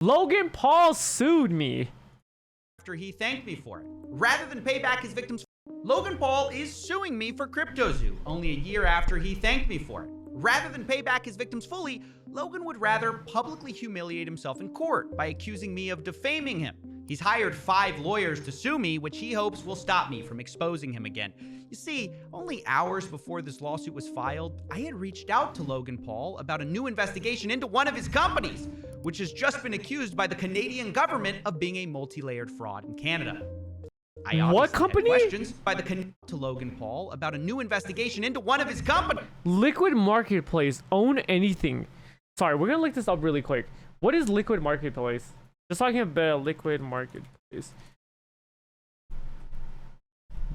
Logan Paul sued me. After he thanked me for it. Rather than pay back his victims, Logan Paul is suing me for CryptoZoo only a year after he thanked me for it. Rather than pay back his victims fully, Logan would rather publicly humiliate himself in court by accusing me of defaming him. He's hired 5 lawyers to sue me, which he hopes will stop me from exposing him again. You see, only hours before this lawsuit was filed, I had reached out to Logan Paul about a new investigation into one of his companies, which has just been accused by the Canadian government of being a multi-layered fraud in Canada. What company? Questions by to Logan Paul about a new investigation into one of his companies. Liquid Marketplace. Own anything. Sorry, we're gonna look this up really quick. What is Liquid Marketplace? Just talking about Liquid Marketplace.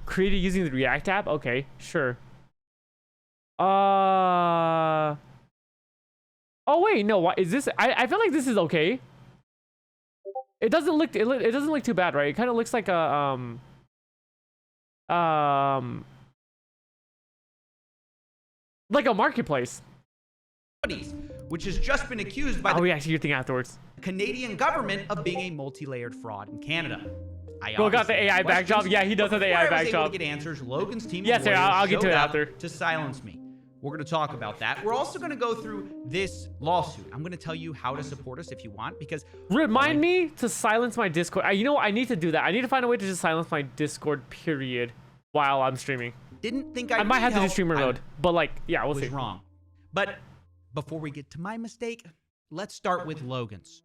Created using the React app? Okay, sure. Oh wait, no. Why is this? I feel like this is okay. It doesn't look too bad, right? It kind of looks like a like a marketplace. Which has just been accused by the actually your thing afterwards. Canadian government of being a multi-layered fraud in Canada. Bro got the AI backdrop. Yeah, he does have the AI backdrop. Get answers. Logan's team. Yes, sir. I'll get to it after. To silence me. We're going to talk about that. We're also going to go through this lawsuit. I'm going to tell you how to support us if you want, because remind me to silence my Discord. You know what? I need to do that. I need to find a way to just silence my Discord period while I'm streaming. Didn't think I might have to do streamer mode, but like, yeah, we'll see. Wrong. But before we get to my mistake, let's start with Logan's.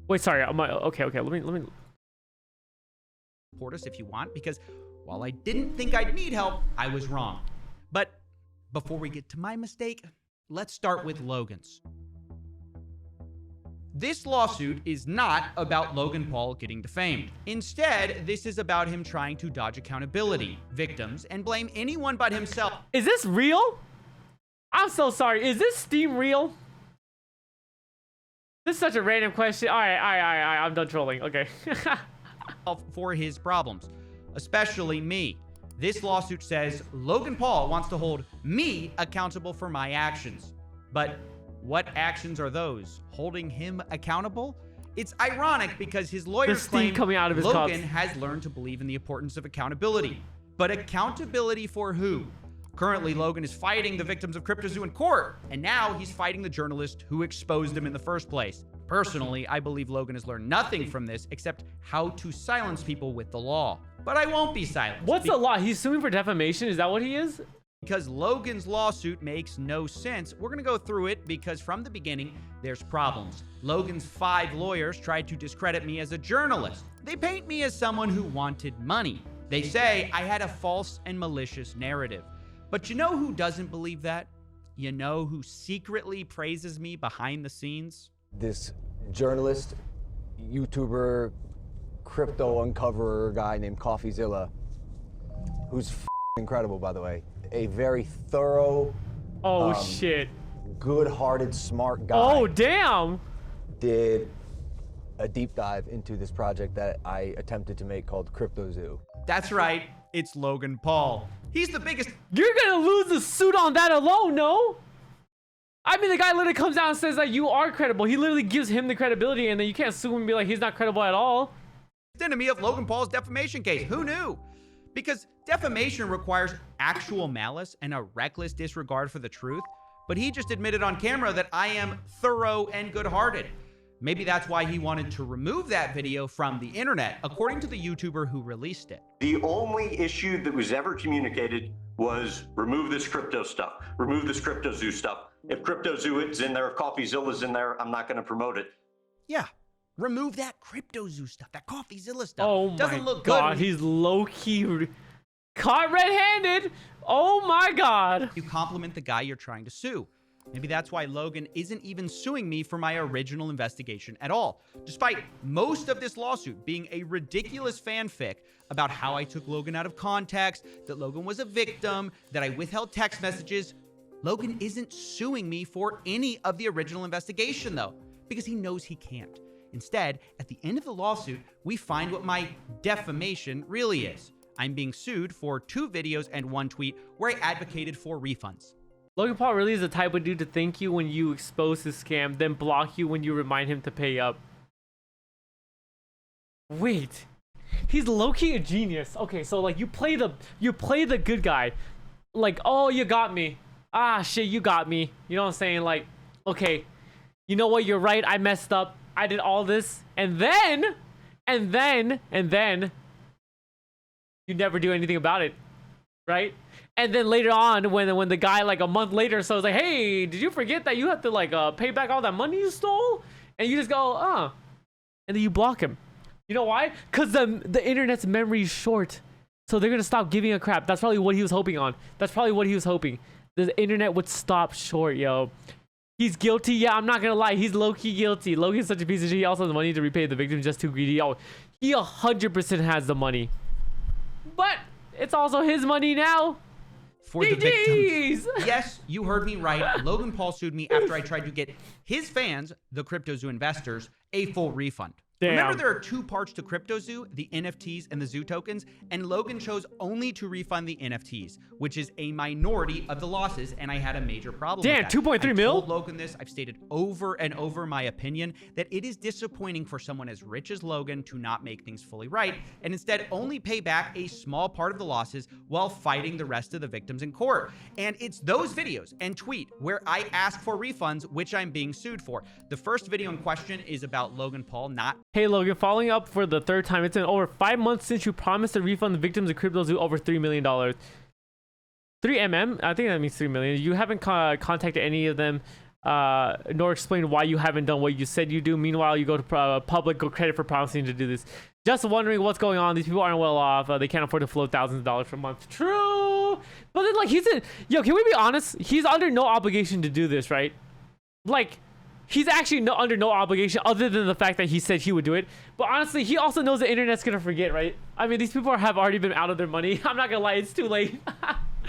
Wait, sorry. Okay. Let me support us if you want, because while I didn't think I'd need help, I was wrong. But before we get to my mistake, let's start with Logan's. This lawsuit is not about Logan Paul getting defamed. Instead, this is about him trying to dodge accountability, victims, and blame anyone but himself. Is this real? I'm so sorry. Is this Steam real? This is such a random question. All right. I'm done trolling. Okay. For his problems, especially me. This lawsuit says Logan Paul wants to hold me accountable for my actions. But what actions are those? Holding him accountable? It's ironic because his lawyers claim coming out of his Logan has learned to believe in the importance of accountability. But accountability for who? Currently, Logan is fighting the victims of CryptoZoo in court, and now he's fighting the journalist who exposed him in the first place. Personally, I believe Logan has learned nothing from this except how to silence people with the law. But I won't be silenced. What's the law? He's suing for defamation? Is that what he is? Because Logan's lawsuit makes no sense. We're going to go through it because from the beginning, there's problems. Logan's 5 lawyers tried to discredit me as a journalist. They paint me as someone who wanted money. They say I had a false and malicious narrative. But you know who doesn't believe that? You know who secretly praises me behind the scenes? This journalist, YouTuber, crypto uncoverer guy named CoffeeZilla, who's incredible, by the way. A very thorough, shit, good-hearted, smart guy. Oh, damn! Did a deep dive into this project that I attempted to make called CryptoZoo. That's right. It's Logan Paul. He's the biggest. You're gonna lose the suit on that alone, no? I mean, the guy literally comes out and says that you are credible. He literally gives him the credibility, and then you can't sue him and be like, he's not credible at all. Enemy of Logan Paul's defamation case. Who knew? Because defamation requires actual malice and a reckless disregard for the truth. But he just admitted on camera that I am thorough and good-hearted. Maybe that's why he wanted to remove that video from the internet, according to the YouTuber who released it. The only issue that was ever communicated was remove this crypto stuff, remove this CryptoZoo stuff. If CryptoZoo is in there, if CoffeeZilla's in there, I'm not going to promote it. Yeah, remove that CryptoZoo stuff, that CoffeeZilla stuff. Oh Doesn't my look God, good. he's low-key caught red-handed. Oh my God. You compliment the guy you're trying to sue. Maybe that's why Logan isn't even suing me for my original investigation at all, despite most of this lawsuit being a ridiculous fanfic about how I took Logan out of context, that Logan was a victim, that I withheld text messages. Logan isn't suing me for any of the original investigation, though, because he knows he can't. Instead, at the end of the lawsuit, we find what my defamation really is. I'm being sued for 2 videos and 1 tweet where I advocated for refunds. Logan Paul really is the type of dude to thank you when you expose his scam, then block you when you remind him to pay up. Wait. He's low-key a genius. Okay, so like you play the good guy. Like, oh, you got me. Ah, shit, you got me. You know what I'm saying? Like, okay, you know what? You're right. I messed up. I did all this, and then you never do anything about it, right? And then later on, when the guy like a month later, so it's like, hey, did you forget that you have to like pay back all that money you stole? And you just go, and then you block him. You know why? Because the internet's memory is short. So they're going to stop giving a crap. That's probably what he was hoping on. That's probably what he was hoping. The internet would stop short, yo. He's guilty. Yeah, I'm not going to lie. He's low-key guilty. Logan's such a piece of shit. He also has the money to repay the victim, just too greedy. Oh, he 100% has the money. But it's also his money now. For the victims. Yes, you heard me right. Logan Paul sued me after I tried to get his fans, the CryptoZoo investors, a full refund. Damn. Remember, there are two parts to CryptoZoo, the NFTs and the Zoo tokens, and Logan chose only to refund the NFTs, which is a minority of the losses, and I had a major problem with that. 2.3 mil? I told Logan this. I've stated over and over my opinion that it is disappointing for someone as rich as Logan to not make things fully right, and instead only pay back a small part of the losses while fighting the rest of the victims in court. And it's those videos and tweet where I ask for refunds, which I'm being sued for. The first video in question is about Logan Paul not... Hey Logan, following up for the third time. It's been over 5 months since you promised to refund the victims of CryptoZoo over $3 million. 3mm? I think that means 3 million. You haven't contacted any of them, nor explained why you haven't done what you said you do. Meanwhile, you go to public, go credit for promising to do this. Just wondering what's going on. These people aren't well off. They can't afford to float thousands of dollars per month. True. But then, like, yo, can we be honest? He's under no obligation to do this, right? Like, he's actually under no obligation other than the fact that he said he would do it. But honestly, he also knows the internet's gonna forget, right? I mean, these people have already been out of their money. I'm not gonna lie, it's too late.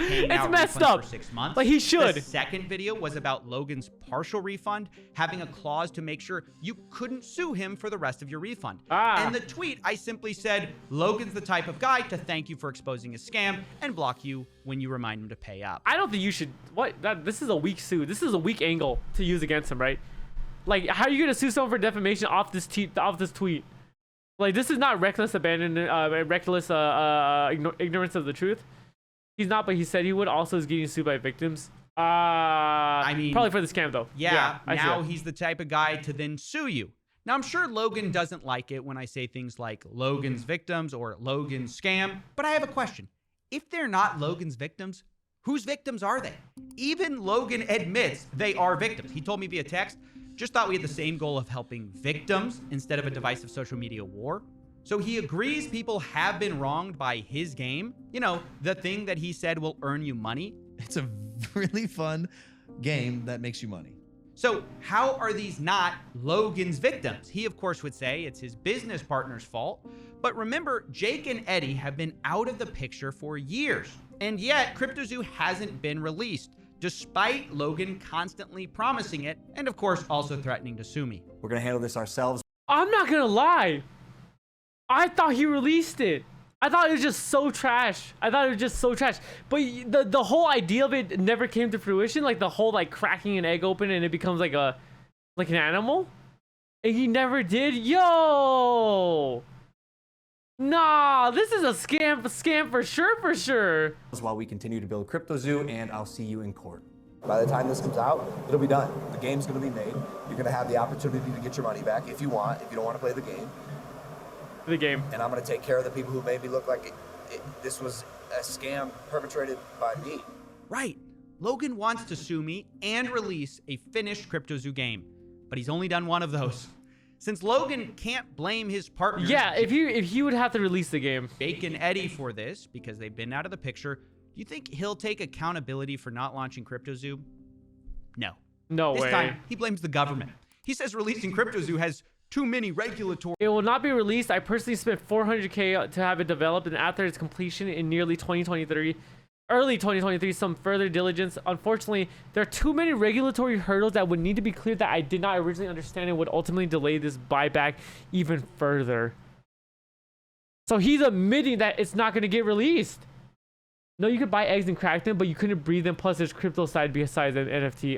It's messed up. For 6 months. Like, he should. The second video was about Logan's partial refund, having a clause to make sure you couldn't sue him for the rest of your refund. And the tweet, I simply said, Logan's the type of guy to thank you for exposing a scam and block you when you remind him to pay up. I don't think you should. This is a weak suit. This is a weak angle to use against him, right? Like, how are you gonna sue someone for defamation off this tweet? Like, this is not reckless abandonment, reckless ignorance of the truth. He's not, but he said he would. Also, is getting sued by victims. I mean, probably for the scam though. Yeah, now he's the type of guy to then sue you. Now, I'm sure Logan doesn't like it when I say things like Logan's victims or Logan's scam, but I have a question. If they're not Logan's victims, whose victims are they? Even Logan admits they are victims. He told me via text, just thought we had the same goal of helping victims instead of a divisive social media war. So he agrees people have been wronged by his game. You know, the thing that he said will earn you money. It's a really fun game that makes you money. So how are these not Logan's victims? He, of course, would say it's his business partner's fault. But remember, Jake and Eddie have been out of the picture for years. And yet, CryptoZoo hasn't been released, despite Logan constantly promising it, and of course, also threatening to sue me. We're gonna handle this ourselves. I'm not gonna lie. I thought he released it. I thought it was just so trash. But the whole idea of it never came to fruition. Like the whole like cracking an egg open and it becomes like an animal. And he never did. Yo. Nah, this is a scam for sure. While we continue to build CryptoZoo, and I'll see you in court. By the time this comes out, it'll be done. The game's gonna be made. You're gonna have the opportunity to get your money back if you want. If you don't want to play the game. And I'm gonna take care of the people who made me look like this was a scam perpetrated by me. Right. Logan wants to sue me and release a finished CryptoZoo game, but he's only done one of those. Since Logan can't blame his partner, yeah, if he would have to release the game, Jake and Eddie, for this because they've been out of the picture, do you think he'll take accountability for not launching CryptoZoo? No. This time he blames the government. He says releasing CryptoZoo has too many regulatory. It will not be released. I personally spent $400K to have it developed, and after its completion in early 2023, some further diligence. Unfortunately, there are too many regulatory hurdles that would need to be cleared that I did not originally understand and would ultimately delay this buyback even further. So he's admitting that it's not going to get released. No, you could buy eggs and crack them, but you couldn't breed them. Plus, there's crypto side besides an NFT.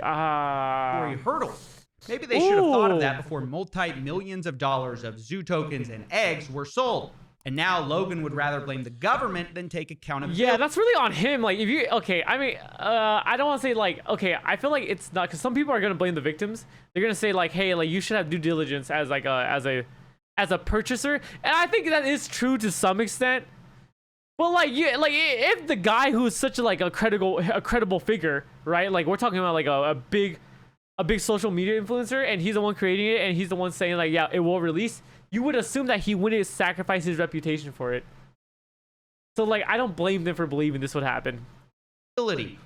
Hurdles. Maybe they should have thought of that before multi-millions of dollars of Zoo tokens and eggs were sold. And now Logan would rather blame the government than take accountability. Yeah, that's really on him. Like, if you, okay, I mean, I don't want to say like, okay, I feel like it's not, because some people are gonna blame the victims. They're gonna say like, hey, like you should have due diligence as like as a purchaser, and I think that is true to some extent. But like, if the guy who is such a credible figure, right? Like we're talking about like a big social media influencer, and he's the one creating it, and he's the one saying like, yeah, it will release. You would assume that he wouldn't sacrifice his reputation for it. So like, I don't blame them for believing this would happen.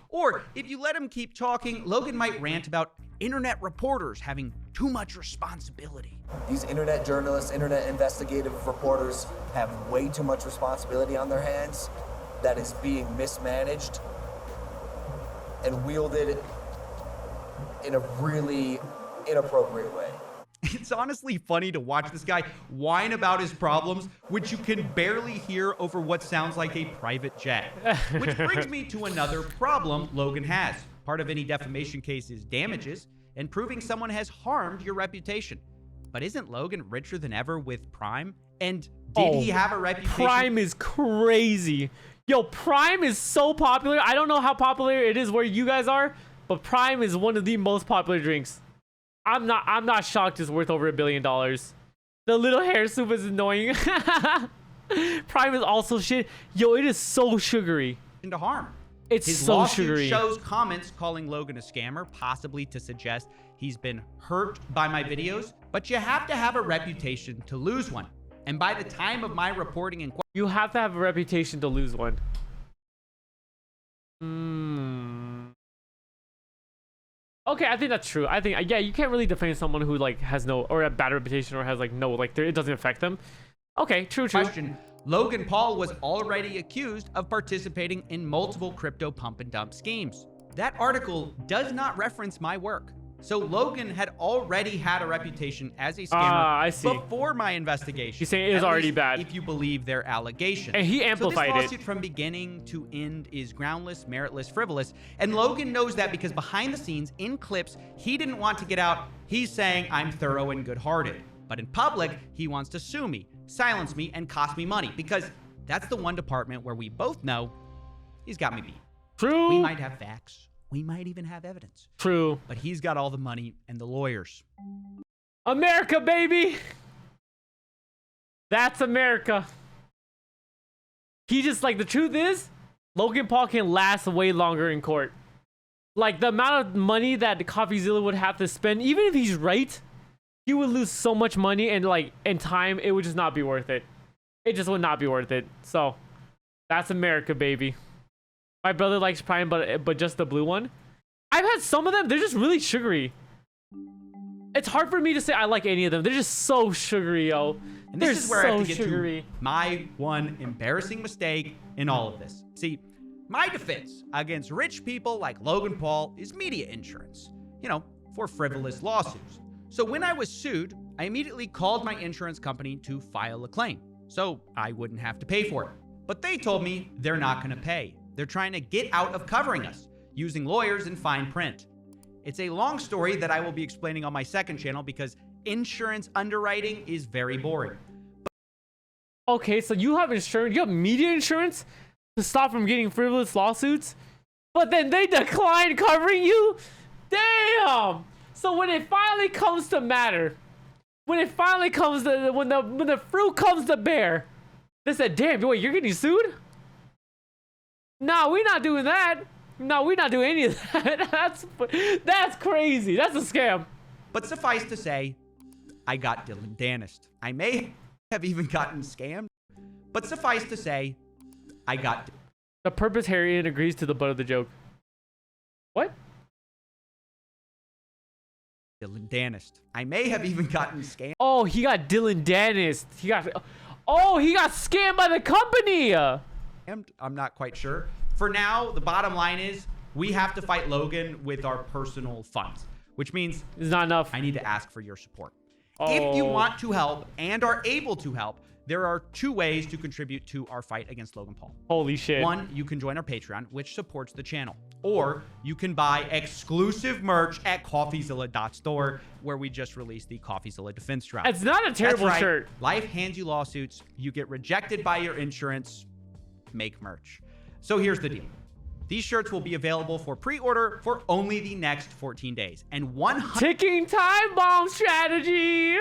Or if you let him keep talking, Logan might rant about internet reporters having too much responsibility. These internet journalists, internet investigative reporters have way too much responsibility on their hands that is being mismanaged and wielded in a really inappropriate way. It's honestly funny to watch this guy whine about his problems, which you can barely hear over what sounds like a private jet. Which brings me to another problem Logan has. Part of any defamation case is damages, and proving someone has harmed your reputation. But isn't Logan richer than ever with Prime? And did he have a reputation? Prime is crazy. Yo, Prime is so popular. I don't know how popular it is where you guys are, but Prime is one of the most popular drinks. I'm not shocked it's worth over $1 billion. The little hair soup is annoying. Prime is also shit. Yo, it is so sugary. To harm. It's His so lawsuit sugary. shows comments calling Logan a scammer, possibly to suggest he's been hurt by my videos. But you have to have a reputation to lose one. And by the time of my reporting and You have to have a reputation to lose one. Okay, I think that's true. I think, yeah, you can't really defame someone who like has no, or a bad reputation, or has like no, like it doesn't affect them. Okay, true. question, Logan Paul was already accused of participating in multiple crypto pump and dump schemes. That article does not reference my work. So Logan had already had a reputation as a scammer before my investigation. He's saying it was already bad. If you believe their allegations. And he amplified so this lawsuit it. from beginning to end is groundless, meritless, frivolous. And Logan knows that because behind the scenes, in clips, he didn't want to get out. He's saying I'm thorough and good-hearted. But in public, he wants to sue me, silence me, and cost me money. Because that's the one department where we both know he's got me beat. True. We might have facts. We might even have evidence. True. But he's got all the money and the lawyers. America, baby. That's America. He just, like, the truth is, Logan Paul can last way longer in court. Like, the amount of money that CryptoZoo would have to spend, even if he's right, he would lose so much money and, like, in time, it would just not be worth it. It just would not be worth it. So, that's America, baby. My brother likes Prime, but just the blue one. I've had some of them. They're just really sugary. It's hard for me to say I like any of them. They're just so sugary, yo. And They're this is where so I have to get sugary. to my one embarrassing mistake in all of this. See, my defense against rich people like Logan Paul is media insurance, you know, for frivolous lawsuits. So when I was sued, I immediately called my insurance company to file a claim, so I wouldn't have to pay for it. But they told me they're not going to pay. They're trying to get out of covering us, using lawyers and fine print. It's a long story that I will be explaining on my second channel because insurance underwriting is very boring. Okay, so you have insurance, you have media insurance to stop from getting frivolous lawsuits, but then they decline covering you? Damn! So when it finally comes to matter, when it finally comes to, when the fruit comes to bear, they said, damn, wait, you're getting sued? No, we're not doing that. No, we're not doing any of that. That's crazy. That's a scam. But suffice to say, I got Dylan Dannist. I may have even gotten scammed, but suffice to say, I got... The purpose Harriet agrees to the butt of the joke. What? Dylan Dannist. I may have even gotten scammed. Oh, he got Dylan Dannist. He got scammed by the company. I'm not quite sure. For now, the bottom line is we have to fight Logan with our personal funds, which means It's not enough. I need to ask for your support. If you want to help and are able to help, there are 2 ways to contribute to our fight against Logan Paul. Holy shit. 1, you can join our Patreon, which supports the channel. Or you can buy exclusive merch at CoffeeZilla.store, where we just released the CoffeeZilla Defense Drop. It's not a terrible That's right. shirt. Life hands you lawsuits. You get rejected by your insurance. Make merch. So here's the deal. These shirts will be available for pre-order for only the next 14 days. And 100% Ticking time bomb strategy.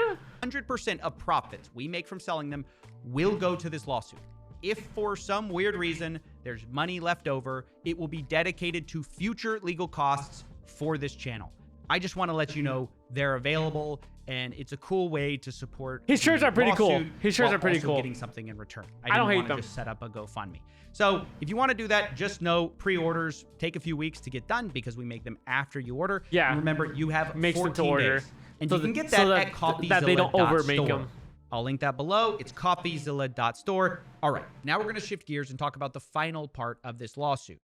of profits we make from selling them will go to this lawsuit. If for some weird reason there's money left over, it will be dedicated to future legal costs for this channel. I just want to let you know they're available, and it's a cool way to support. His shirts the are pretty cool. lawsuit His shirts while are pretty also cool. Getting something in return. I don't hate want to them. just set up a GoFundMe. So if you want to do that, just know pre-orders take a few weeks to get done because we make them after you order. Yeah. And remember, you have Makes them 14 to order. days. And So you can that- get so that that- at CoffeeZilla.store. that they don't overmake them. I'll link that below. It's CoffeeZilla.store. All right, now we're going to shift gears and talk about the final part of this lawsuit.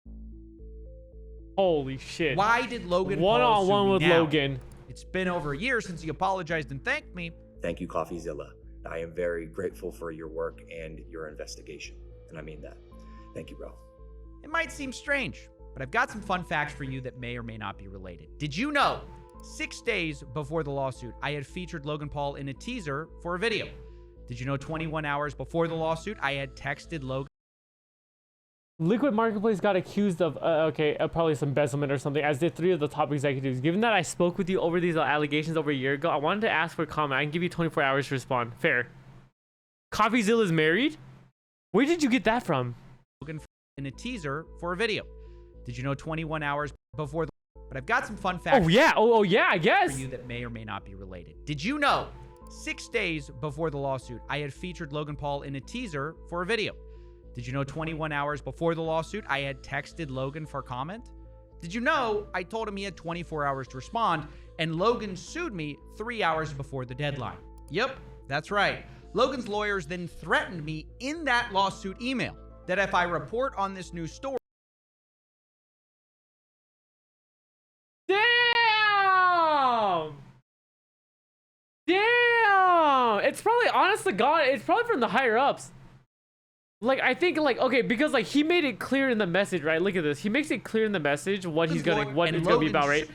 Holy shit. Why did Logan One-on-one Paul sue me with now? Logan. It's been over a year since he apologized and thanked me. Thank you, CoffeeZilla. I am very grateful for your work and your investigation. And I mean that. Thank you, bro. It might seem strange, but I've got some fun facts for you that may or may not be related. Did you know 6 days before the lawsuit, I had featured Logan Paul in a teaser for a video? Did you know 21 hours before the lawsuit, I had texted Logan? Liquid Marketplace got accused of, probably some embezzlement or something, as did 3 of the top executives. Given that I spoke with you over these allegations over a year ago, I wanted to ask for a comment. I can give you 24 hours to respond. Fair. CoffeeZilla is married? Where did you get that from? Logan in a teaser for a video. Did you know 21 hours before the... But I've got some fun facts. Oh, yeah. Oh, yeah, I guess. For you that may or may not be related. Did you know 6 days before the lawsuit, I had featured Logan Paul in a teaser for a video? Did you know 21 hours before the lawsuit, I had texted Logan for comment? Did you know I told him he had 24 hours to respond, and Logan sued me 3 hours before the deadline? Yep, that's right. Logan's lawyers then threatened me in that lawsuit email that if I report on this new story, Damn! Damn! It's probably, honest to God, it's probably from the higher ups. Like, I think, like, okay, because, like, he made it clear in the message, right? Look at this. He makes it clear in the message what he's gonna, what it's gonna be about, right?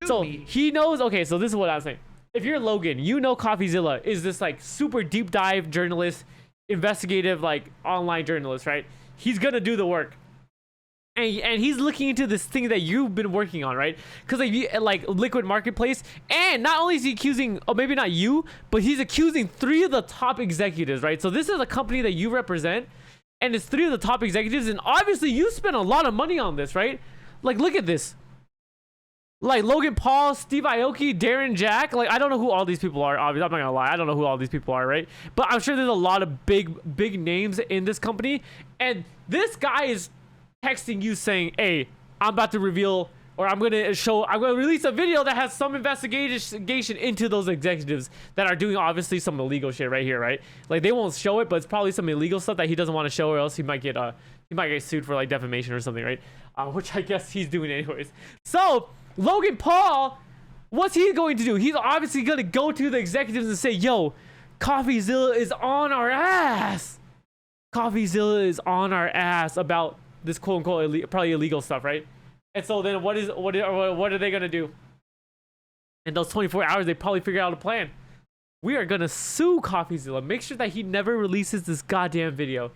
So, he knows, okay, so this is what I'm saying. If you're Logan, you know CoffeeZilla is this, like, super deep dive journalist, investigative, like, online journalist, right? He's gonna do the work. And he's looking into this thing that you've been working on, right? Because like Liquid Marketplace, and not only is he accusing, oh, maybe not you, but he's accusing 3 of the top executives, right? So this is a company that you represent, and it's 3 of the top executives, and obviously you spent a lot of money on this, right? Like, look at this. Like Logan Paul, Steve Aoki, Darren Jack. Like, I don't know who all these people are. Obviously, I'm not gonna lie. I don't know who all these people are, right? But I'm sure there's a lot of big names in this company, and this guy is texting you saying, hey, I'm about to reveal, or I'm going to release a video that has some investigation into those executives that are doing obviously some illegal shit right here, right? Like, they won't show it, but it's probably some illegal stuff that he doesn't want to show, or else he might get sued for like defamation or something, right? Which I guess he's doing anyways. So Logan Paul, what's he going to do? He's obviously going to go to the executives and say, yo, CoffeeZilla is on our ass. CoffeeZilla is on our ass about this quote unquote probably illegal stuff, right? And so then what are they gonna do? In those 24 hours, they probably figure out a plan. We are gonna sue CoffeeZilla. Make sure that he never releases this goddamn video,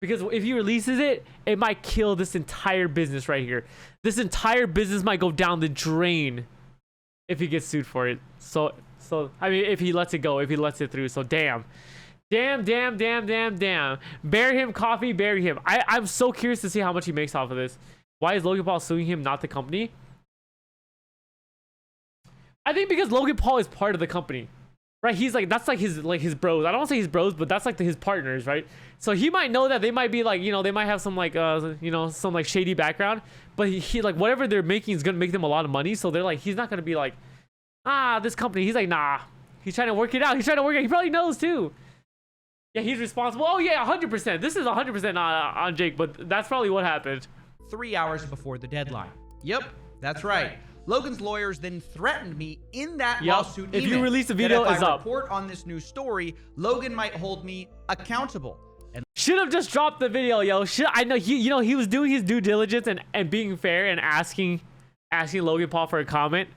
because if he releases it, it might kill this entire business right here. This entire business might go down the drain if he gets sued for it. So I mean, if he lets it go, if he lets it through. So damn. Damn. Bury him, Coffee, bury him. I'm so curious to see how much he makes off of this. Why is Logan Paul suing him, not the company? I think because Logan Paul is part of the company, right? He's like, that's like his bros. I don't want to say his bros, but that's like his partners, right? So he might know that they might be like, they might have some like, some like shady background, but he like whatever they're making is going to make them a lot of money. So they're like, he's not going to be like, this company. He's like, nah, he's trying to work it out. He probably knows too. Yeah, he's responsible. Oh, yeah, 100%. This is 100% on Jake, but that's probably what happened. 3 hours before the deadline. Yep, that's right. Logan's lawyers then threatened me in that lawsuit email. If you release the video, that if it's I up. report on this new story, Logan might hold me accountable. And Should have just dropped the video, yo. I know he was doing his due diligence and being fair and asking Logan Paul for a comment.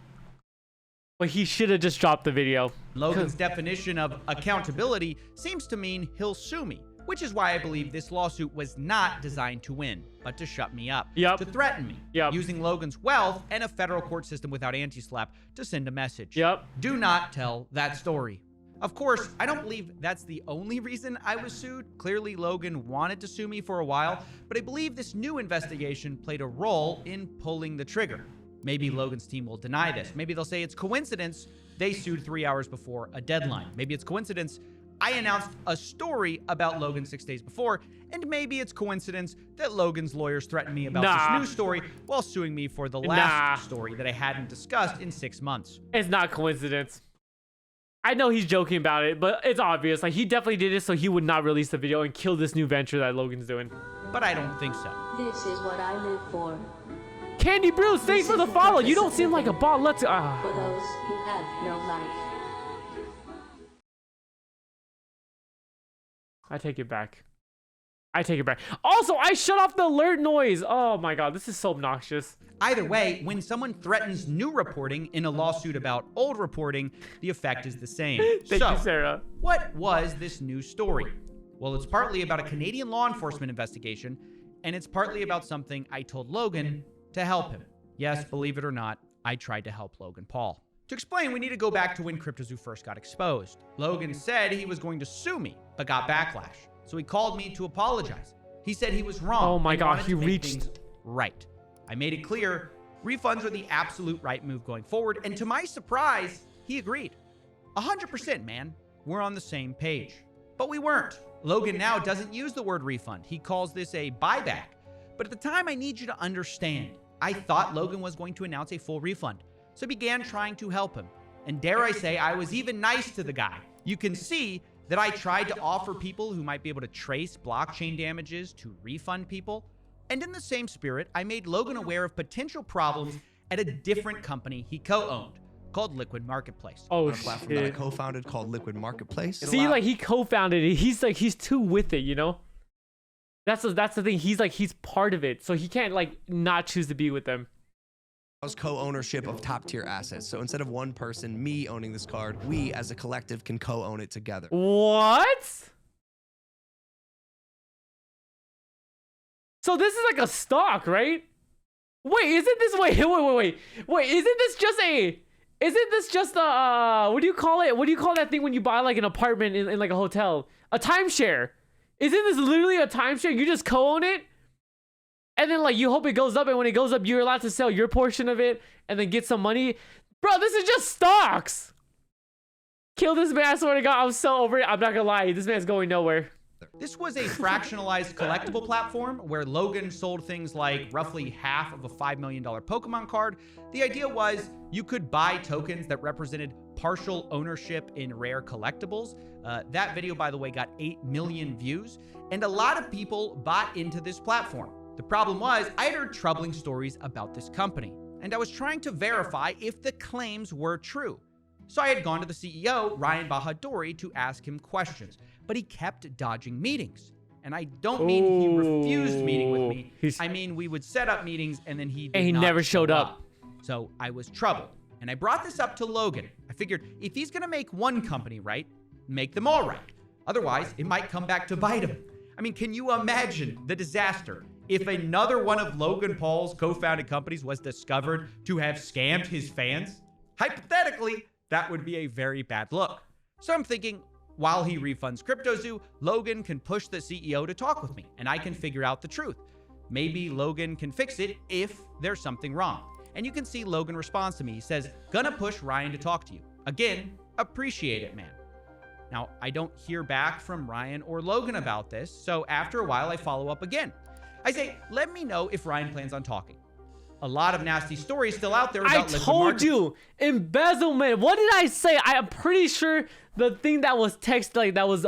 But he should have just dropped the video. Logan's definition of accountability seems to mean he'll sue me, which is why I believe this lawsuit was not designed to win, but to shut me up, Yep. to threaten me, Yep. using Logan's wealth and a federal court system without anti-slap to send a message. Yep. Do not tell that story. Of course, I don't believe that's the only reason I was sued. Clearly, Logan wanted to sue me for a while, but I believe this new investigation played a role in pulling the trigger. Maybe Logan's team will deny this. Maybe they'll say it's coincidence they sued 3 hours before a deadline. Maybe it's coincidence I announced a story about Logan 6 days before, and maybe it's coincidence that Logan's lawyers threatened me about this new story while suing me for the last story that I hadn't discussed in 6 months. It's not coincidence. I know he's joking about it, but it's obvious. Like, he definitely did it so he would not release the video and kill this new venture that Logan's doing. But I don't think so. This is what I live for. Candy Bruce, thanks for the follow. You don't seem like a bot. Let's For those who have no life. I take it back. I take it back. Also, I shut off the alert noise. Oh my god, this is so obnoxious. Either way, when someone threatens new reporting in a lawsuit about old reporting, the effect is the same. Thank you, Sarah. What was this new story? Well, it's partly about a Canadian law enforcement investigation, and it's partly about something I told Logan to help him. Yes, believe it or not, I tried to help Logan Paul. To explain, we need to go back to when CryptoZoo first got exposed. Logan said he was going to sue me, but got backlash. So he called me to apologize. He said he was wrong. Oh my and god, wanted he to make reached. things right. I made it clear refunds are the absolute right move going forward, and to my surprise, he agreed. 100%, man. We're on the same page. But we weren't. Logan now doesn't use the word refund. He calls this a buyback. But at the time, I need you to understand, I thought Logan was going to announce a full refund. So I began trying to help him. And dare I say, I was even nice to the guy. You can see that I tried to offer people who might be able to trace blockchain damages to refund people. And in the same spirit, I made Logan aware of potential problems at a different company he co-owned called Liquid Marketplace. Oh On a platform that I shit. co-founded called Liquid Marketplace. See, like, he co-founded it. He's too with it, you know? That's the thing. He's part of it. So he can't, like, not choose to be with them. Allows co-ownership of top-tier assets. So instead of one person, me owning this card, we as a collective can co-own it together. What? So this is like a stock, right? Wait, isn't this wait, isn't this just a what do you call it? What do you call that thing when you buy like an apartment in like a hotel? A timeshare. Isn't this literally a timeshare? You just co-own it? And then like you hope it goes up, and when it goes up, you're allowed to sell your portion of it and then get some money. Bro, this is just stocks. Kill this man, I swear to God, I'm so over it. I'm not gonna lie, this man's going nowhere. This was a fractionalized collectible platform where Logan sold things like roughly half of a $5 million Pokemon card. The idea was you could buy tokens that represented partial ownership in rare collectibles. That video, by the way, got 8 million views, and a lot of people bought into this platform. The problem was I had heard troubling stories about this company, and I was trying to verify if the claims were true. So I had gone to the CEO, Ryan Bahadori, to ask him questions, but he kept dodging meetings. And I don't mean he refused meeting with me. I mean, we would set up meetings and then he never showed up. So I was troubled. And I brought this up to Logan. I figured if he's gonna make one company right, make them all right. Otherwise, it might come back to bite him. I mean, can you imagine the disaster if another one of Logan Paul's co-founded companies was discovered to have scammed his fans? Hypothetically, that would be a very bad look. So I'm thinking, while he refunds CryptoZoo, Logan can push the CEO to talk with me, and I can figure out the truth. Maybe Logan can fix it if there's something wrong. And you can see Logan responds to me. He says, gonna push Ryan to talk to you. Again, appreciate it, man. Now, I don't hear back from Ryan or Logan about this, so after a while, I follow up again. I say, let me know if Ryan plans on talking. A lot of nasty stories still out there about I told you, embezzlement. What did I say? I am pretty sure the thing that was text like that was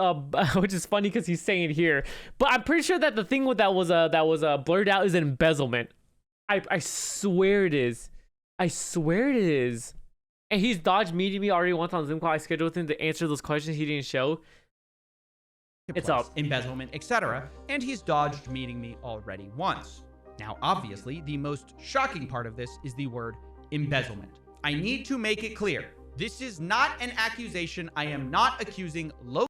which is funny because he's saying it here, but I'm pretty sure that the thing with that was blurred out is embezzlement. I swear it is. I swear it is. And he's dodged meeting me already once on Zoom call. I scheduled him to answer those questions he didn't show. It's up. embezzlement, etc., and he's dodged meeting me already once. Now, obviously, the most shocking part of this is the word embezzlement. I need to make it clear. This is not an accusation. I am not accusing Logan.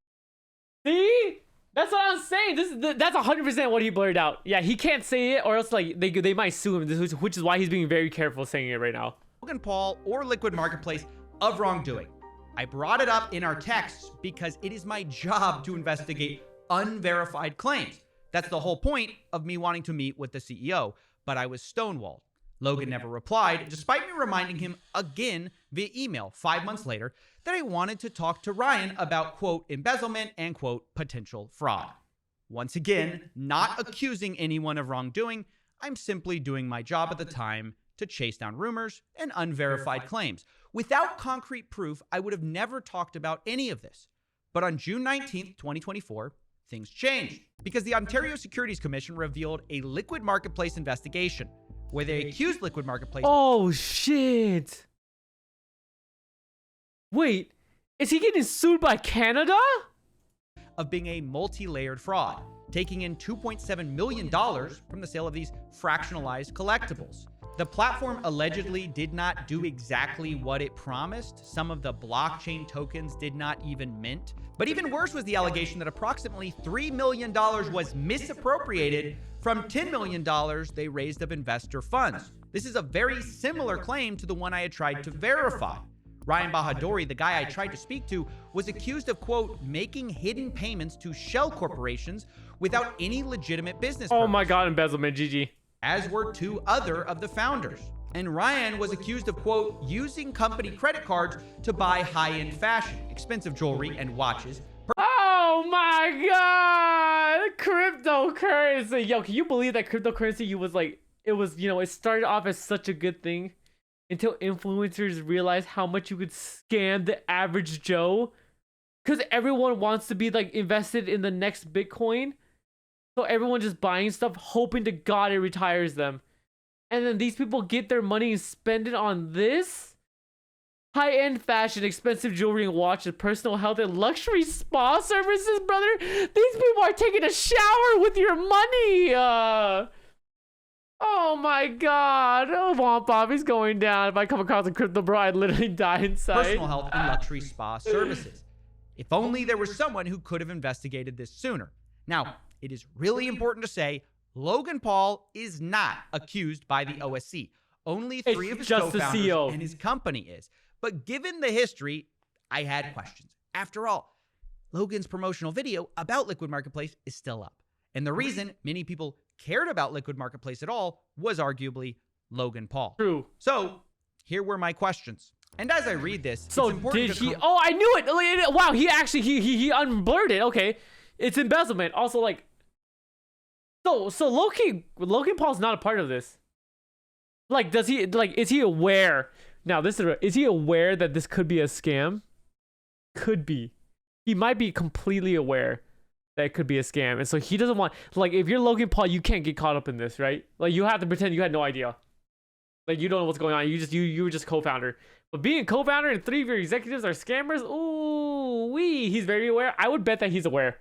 See? That's what I'm saying. That's 100% what he blurred out. Yeah, he can't say it or else like they might sue him, which is why he's being very careful saying it right now. Logan Paul or Liquid Marketplace of wrongdoing. I brought it up in our texts because it is my job to investigate unverified claims. That's the whole point of me wanting to meet with the CEO, but I was stonewalled. Logan never replied, despite me reminding him again via email 5 months later that I wanted to talk to Ryan about, quote, embezzlement and, quote, potential fraud. Once again, not accusing anyone of wrongdoing, I'm simply doing my job at the time to chase down rumors and unverified claims. Without concrete proof, I would have never talked about any of this. But on June 19th, 2024, things changed because the Ontario Securities Commission revealed a Liquid Marketplace investigation where they accused Liquid Marketplace. Oh, shit. Wait, is he getting sued by Canada? Of being a multi-layered fraud, taking in $2.7 million from the sale of these fractionalized collectibles. The platform allegedly did not do exactly what it promised. Some of the blockchain tokens did not even mint. But even worse was the allegation that approximately $3 million was misappropriated from $10 million they raised of investor funds. This is a very similar claim to the one I had tried to verify. Ryan Bahadouri, the guy I tried to speak to, was accused of, quote, making hidden payments to shell corporations without any legitimate business purpose. Oh my God, embezzlement, GG. As were 2 other of the founders. And Ryan was accused of, quote, using company credit cards to buy high-end fashion, expensive jewelry, and watches. Oh my God, cryptocurrency. Yo, can you believe that cryptocurrency it started off as such a good thing until influencers realized how much you could scam the average Joe? Because everyone wants to be like invested in the next Bitcoin. So everyone just buying stuff, hoping to God it retires them. And then these people get their money and spend it on this? High-end fashion, expensive jewelry and watches, personal health and luxury spa services, brother. These people are taking a shower with your money. Oh my God. Oh, Womp Bobby's going down. If I come across a crypto bro, I'd literally die inside. Personal health and luxury spa services. If only there was someone who could have investigated this sooner. Now, it is really important to say Logan Paul is not accused by the OSC. Only 3 of his co-founders and his company is. But given the history, I had questions. After all, Logan's promotional video about Liquid Marketplace is still up. And the reason many people cared about Liquid Marketplace at all was arguably Logan Paul. True. So here were my questions. And as I read this, so it's important did he? Oh, I knew it. Wow, he actually he unblurred it. Okay, it's embezzlement. Also, like, so Logan Paul's not a part of this. Like, does he is he aware? Now, is he aware that this could be a scam? Could be. He might be completely aware that it could be a scam, and so he doesn't want. Like, if you're Logan Paul, you can't get caught up in this, right? Like, you have to pretend you had no idea. Like, you don't know what's going on. You were just co-founder. But being co-founder and 3 of your executives are scammers, he's very aware. I would bet that he's aware,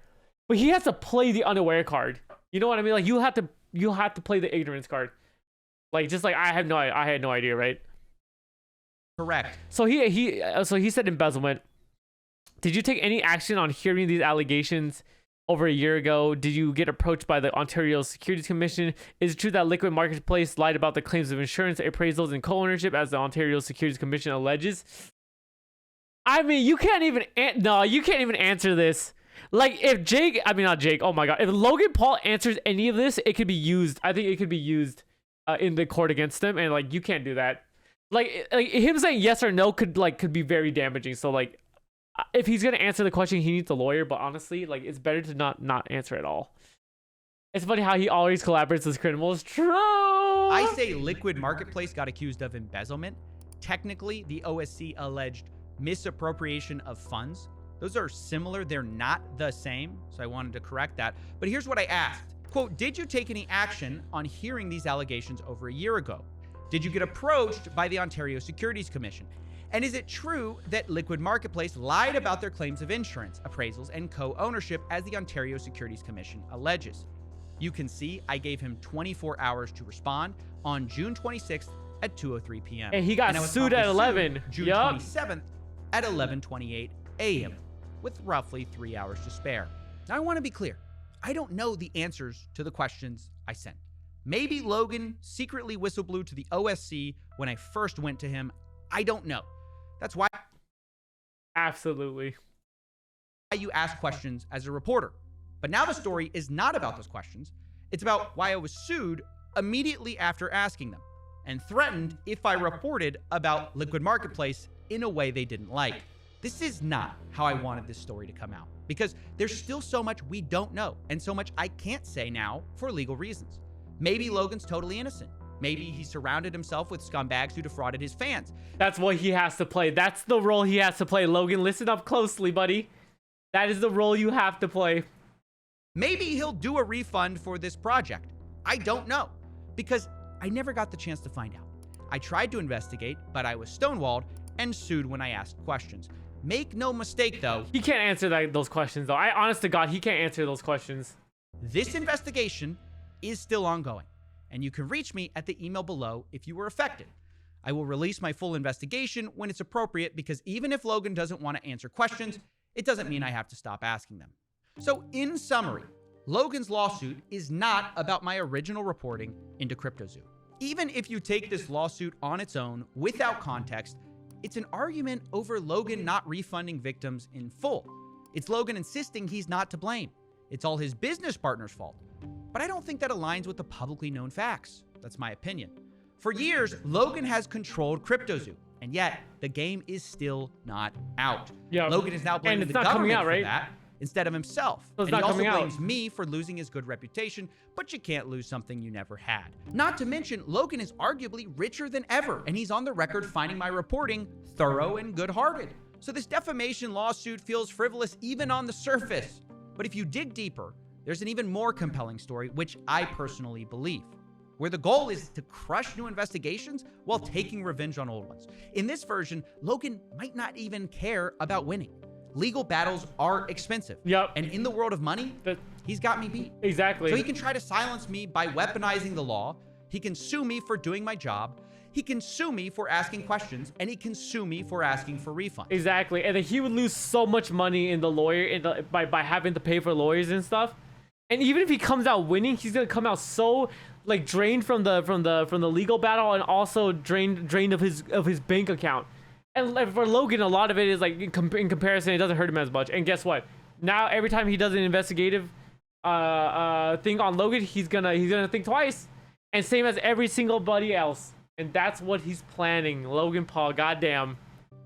but he has to play the unaware card. You know what I mean? Like, you have to play the ignorance card. Like, just like I had no idea, right? Correct. So he said embezzlement. Did you take any action on hearing these allegations over a year ago? Did you get approached by the Ontario Securities Commission? Is it true that Liquid Marketplace lied about the claims of insurance, appraisals, and co-ownership as the Ontario Securities Commission alleges? I mean, you can't even answer this. Like, oh my God, if Logan Paul answers any of this, it could be used. I think it could be used in the court against him, and like, you can't do that. Like him saying yes or no could be very damaging. So like, if he's gonna answer the question, he needs a lawyer. But honestly, like, it's better to not answer at all. It's funny how he always collaborates with criminals. True. I say Liquid Marketplace got accused of embezzlement. Technically, the OSC alleged misappropriation of funds. Those are similar. They're not the same. So I wanted to correct that. But here's what I asked. Quote, did you take any action on hearing these allegations over a year ago? Did you get approached by the Ontario Securities Commission? And is it true that Liquid Marketplace lied about their claims of insurance, appraisals, and co-ownership as the Ontario Securities Commission alleges? You can see I gave him 24 hours to respond on June 26th at 2:03 p.m. And he got sued at 11. June 27th at 11:28 a.m. with roughly 3 hours to spare. Now, I want to be clear. I don't know the answers to the questions I sent. Maybe Logan secretly whistleblew to the OSC when I first went to him. I don't know. That's why Absolutely. you ask questions as a reporter. But now the story is not about those questions. It's about why I was sued immediately after asking them and threatened if I reported about Liquid Marketplace in a way they didn't like. This is not how I wanted this story to come out because there's still so much we don't know and so much I can't say now for legal reasons. Maybe Logan's totally innocent. Maybe he surrounded himself with scumbags who defrauded his fans. That's what he has to play. That's the role he has to play. Logan, listen up closely, buddy. That is the role you have to play. Maybe he'll do a refund for this project. I don't know because I never got the chance to find out. I tried to investigate, but I was stonewalled and sued when I asked questions. Make no mistake, though. He can't answer those questions, though. Honest to God, he can't answer those questions. This investigation is still ongoing, and you can reach me at the email below if you were affected. I will release my full investigation when it's appropriate because even if Logan doesn't want to answer questions, it doesn't mean I have to stop asking them. So in summary, Logan's lawsuit is not about my original reporting into CryptoZoo. Even if you take this lawsuit on its own without context, it's an argument over Logan not refunding victims in full. It's Logan insisting he's not to blame. It's all his business partner's fault. But I don't think that aligns with the publicly known facts. That's my opinion. For years, Logan has controlled CryptoZoo, and yet the game is still not out. Yeah, Logan is now blaming the government for that instead of himself. So it's and he not also coming out. blames me for losing his good reputation, but you can't lose something you never had. Not to mention, Logan is arguably richer than ever, and he's on the record finding my reporting thorough and good-hearted. So this defamation lawsuit feels frivolous even on the surface. But if you dig deeper, there's an even more compelling story, which I personally believe, where the goal is to crush new investigations while taking revenge on old ones. In this version, Logan might not even care about winning. Legal battles are expensive. Yep. And in the world of money, he's got me beat. Exactly. So he can try to silence me by weaponizing the law. He can sue me for doing my job. He can sue me for asking questions, and he can sue me for asking for refunds. Exactly. And then he would lose so much money in the lawyer by having to pay for lawyers and stuff. And even if he comes out winning, he's gonna come out so like drained from the legal battle and also drained of his bank account. And for Logan, a lot of it is like in comparison, it doesn't hurt him as much. And guess what? Now every time he does an investigative thing on Logan, he's gonna think twice. And same as every single buddy else. And that's what he's planning. Logan Paul, goddamn.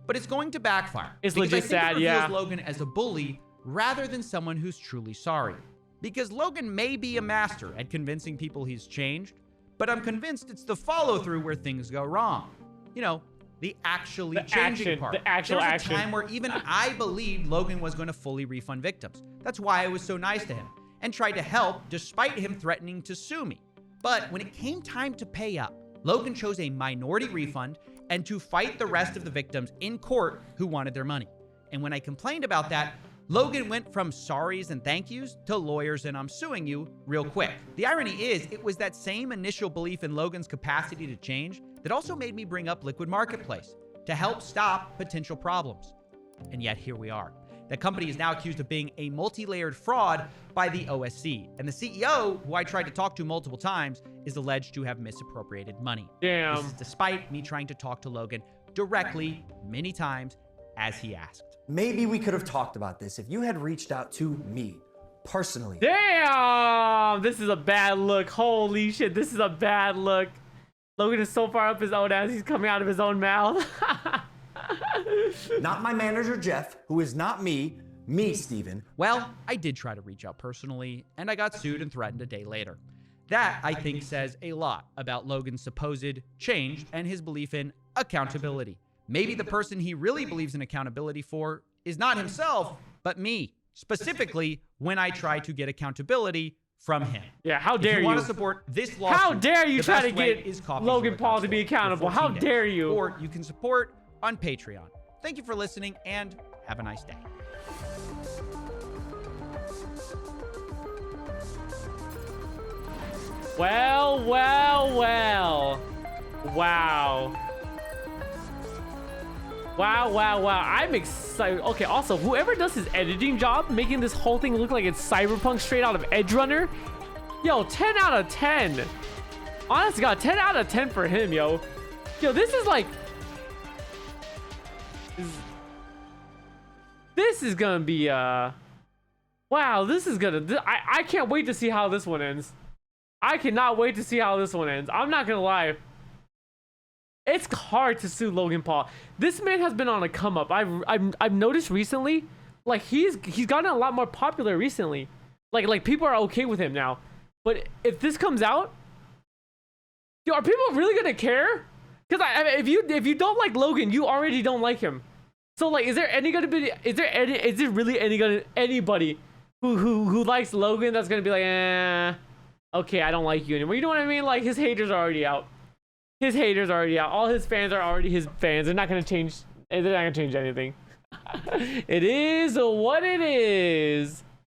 But it's going to backfire. It's because legit I think sad, it reveals yeah. Logan as a bully rather than someone who's truly sorry. Because Logan may be a master at convincing people he's changed, but I'm convinced it's the follow-through where things go wrong. You know, the actually changing part. The actual there was action. a time where even I believed Logan was going to fully refund victims. That's why I was so nice to him and tried to help despite him threatening to sue me. But when it came time to pay up, Logan chose a minority refund and to fight the rest of the victims in court who wanted their money. And when I complained about that, Logan went from sorries and thank yous to lawyers and I'm suing you real quick. The irony is, it was that same initial belief in Logan's capacity to change that also made me bring up Liquid Marketplace to help stop potential problems. And yet here we are. The company is now accused of being a multi-layered fraud by the OSC. And the CEO, who I tried to talk to multiple times, is alleged to have misappropriated money. Damn. This is despite me trying to talk to Logan directly many times as he asked. Maybe we could have talked about this if you had reached out to me personally. Damn! This is a bad look. Holy shit, this is a bad look. Logan is so far up his own ass, he's coming out of his own mouth. Not my manager, Jeff, who is not me, Steven. Well, I did try to reach out personally, and I got sued and threatened a day later. That, I think, says a lot about Logan's supposed change and his belief in accountability. Maybe the person he really believes in accountability for is not himself, but me. Specifically, when I try to get accountability from him. Yeah, how dare If you? you want to support this lawsuit, How dare you the try to best way get is coffee Logan Zero Paul to be for accountable? 14 How days. dare you? Or you can support on Patreon. Thank you for listening, and have a nice day. Well. Wow. I'm excited. Okay, also, whoever does his editing job, making this whole thing look like it's Cyberpunk straight out of Edge Runner, yo, 10 out of 10. Honest to God, 10 out of 10 for him, yo. Yo, this is like... This is gonna be, wow, this is gonna... I can't wait to see how this one ends. I cannot wait to see how this one ends. I'm not gonna lie. It's hard to sue Logan Paul. This man has been on a come up. I've noticed recently, like he's gotten a lot more popular recently. Like people are okay with him now. But if this comes out, yo, are people really gonna care? Because if you don't like Logan, you already don't like him. So like, is there really anybody who likes Logan that's gonna be like, okay, I don't like you anymore? You know what I mean? Like his haters are already out. His haters are already out. All his fans are already his fans. They're not gonna change. They're not gonna change anything. It is what it is.